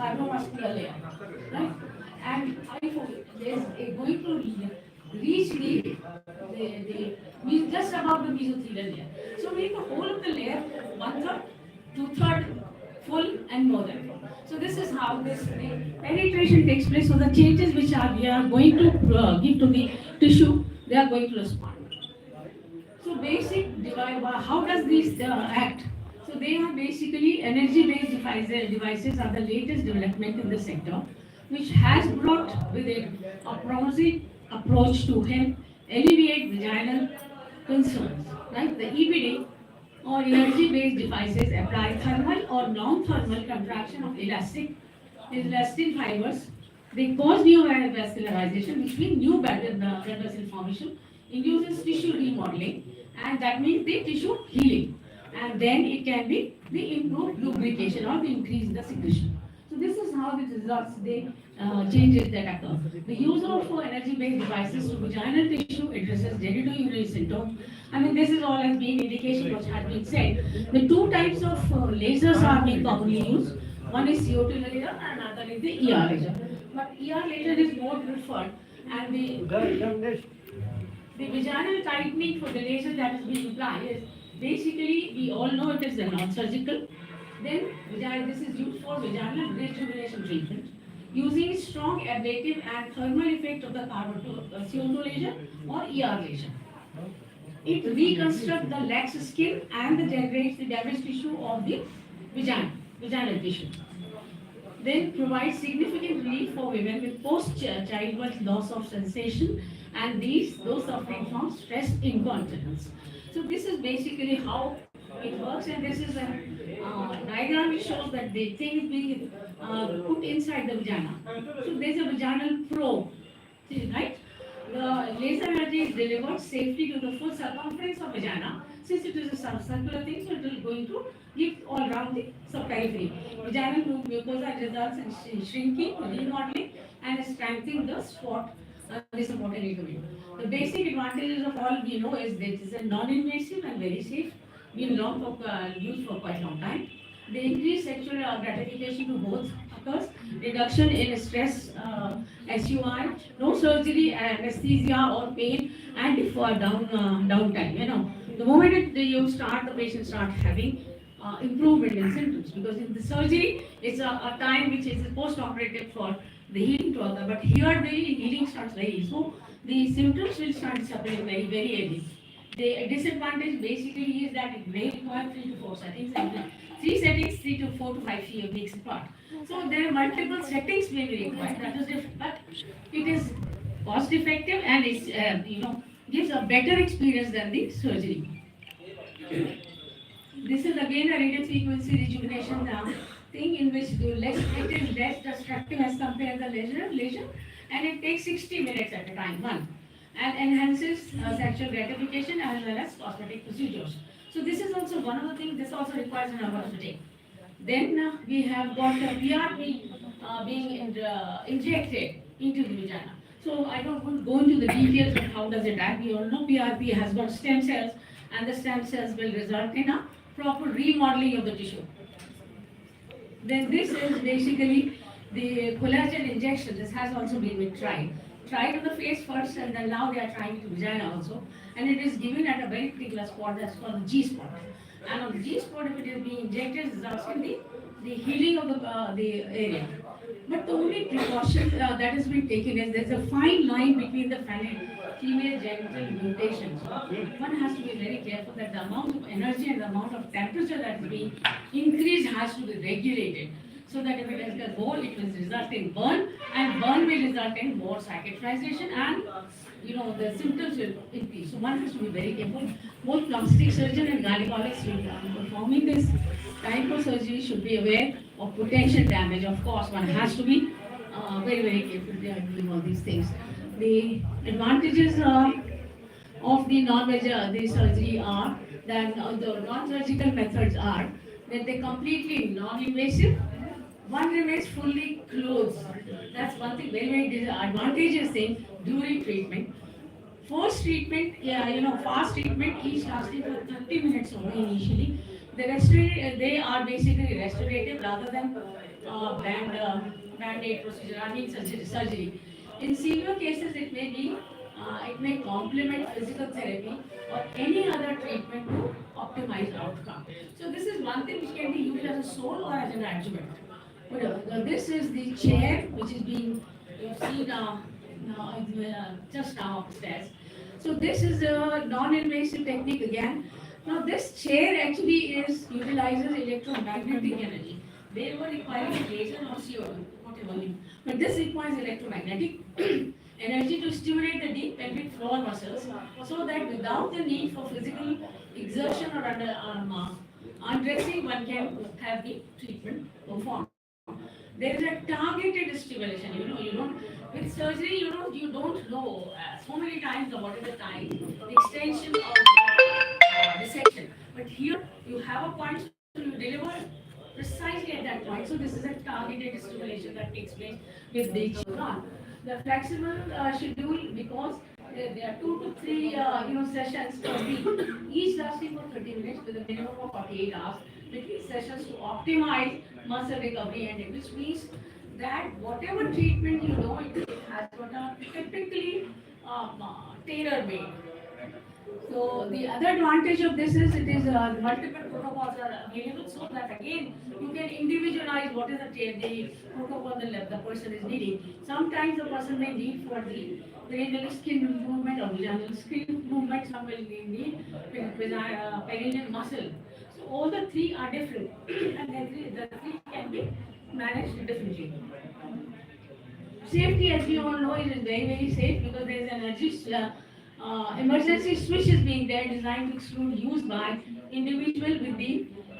fibromuscular layer, right? And there's going to reach just above the mesothelial layer. So make the whole of the layer one third, two third full, and more than full. So this is how the penetration takes place. So the changes which we are going to give to the tissue, they are going to respond. So how does these act? So they are basically energy-based devices are the latest development in the sector, which has brought with it a promising approach to help alleviate vaginal concerns. Like the EBD or energy-based devices apply thermal or non-thermal contraction of elastin fibers. They cause neovascularization, which means new blood vessel formation, induces tissue remodeling, and that means the tissue healing. And then it can be the improved lubrication or the increase in the secretion. So this is how the results, the changes that occur. The use of energy-based devices to vaginal tissue addresses genitourinary symptom. I mean, this is all has been indication which has been said. The two types of lasers are being commonly used. One is CO2 laser and another is the ER laser. But ER laser is more preferred, and the vaginal tightening for the laser that is being applied is basically, we all know it is a non-surgical. Then this is used for vaginal rejuvenation treatment using strong ablative and thermal effect of the CO2 laser or ER laser. It reconstructs the lax skin and generates the damaged tissue of the vaginal tissue. Then provides significant relief for women with post-childbirth loss of sensation and those suffering from stress incontinence. So this is basically how it works, and this is a diagram which shows that the thing is being put inside the vagina. So there's a vaginal probe, right? The laser energy is delivered safely to the full circumference of vagina. Since it is a circular thing, so it is going to give all around the subperiphery. Vaginal mucosa results in shrinking, remodeling, and strengthening the spot. The supported ligament. The basic advantages of all we know is that it is a non-invasive and very safe, been used for quite a long time. The increased sexual gratification to both occurs, reduction in stress, SUI, no surgery, anesthesia or pain, and for downtime. The moment you start, the patient starts having improvement in symptoms, because in the surgery, it's a time which is post-operative for the healing to occur, but here the healing starts very, so the symptoms will start disappearing very early. The disadvantage basically is that it may require 3 to 4 settings, and 3 settings, 3 to 4 to 5 weeks apart. So there are multiple settings may be required, that is different, but it is cost effective and it's gives a better experience than the surgery. This is again a radio frequency rejuvenation thing in which it is less destructive as compared to the laser, and it takes 60 minutes at a time, and enhances sexual gratification as well as cosmetic procedures. So this is also one of the things, this also requires an hour to take. Then we have got PRP being injected into the vagina. So I don't want to go into the details of how does it act. We all know PRP has got stem cells, and the stem cells will result in a proper remodeling of the tissue. Then this is basically the collagen injection. This has also been tried. Tried on the face first, and then now they are trying to vagina also. And it is given at a very particular spot that's called the G spot. And on the G spot, if it is being injected, it results in the healing of the area. But the only precaution that has been taken is there's a fine line between the female genital mutations. One has to be very careful that the amount of energy and the amount of temperature that is being increased has to be regulated. So that if it is more, it will result in burn, and burn will result in more cicatrization, and the symptoms will increase. So one has to be very careful. Both plastic surgeon and gynecologists performing this type of surgery should be aware of potential damage. Of course, one has to be very careful doing all these things. The advantages of the surgery are that the non-surgical methods are that they completely non-invasive. One remains fully closed. That's one thing very advantageous thing during treatment. Fast treatment, each lasting for 30 minutes only initially. They are basically restorative rather than band-aid procedure, I mean surgery. In severe cases, it may complement physical therapy or any other treatment to optimize outcome. So this is one thing which can be used as a sole or as an adjuvant. This is the chair which is being, you have seen just now upstairs. So this is a non-invasive technique again. Now this chair actually utilizes electromagnetic energy. They were requiring laser or CO2, whatever. But this requires electromagnetic energy to stimulate the deep pelvic floor muscles so that without the need for physical exertion or undressing, one can have the treatment performed. There is a targeted stimulation. You don't with surgery. You don't know so many times or what is the time, the extension of the section. But here you have a point, so you deliver precisely at that point. So this is a targeted stimulation that takes place with the children. The flexible schedule, because there are 2 to 3 sessions per week, each lasting for 30 minutes with a minimum of 48 hours between sessions to optimize muscle recovery, and which means that whatever treatment it has got a typically tailor made. So the other advantage of this is it is multiple protocols are available, so that again you can individualize what is the protocol the person is needing. Sometimes the person may need for the perineal skin movement or vaginal skin movement. Some will need perineal muscle. So all the three are different, and the three can be managed differently. Safety, as we all know, it is very, very safe because there is an emergency switch is being there designed to exclude use by individual with the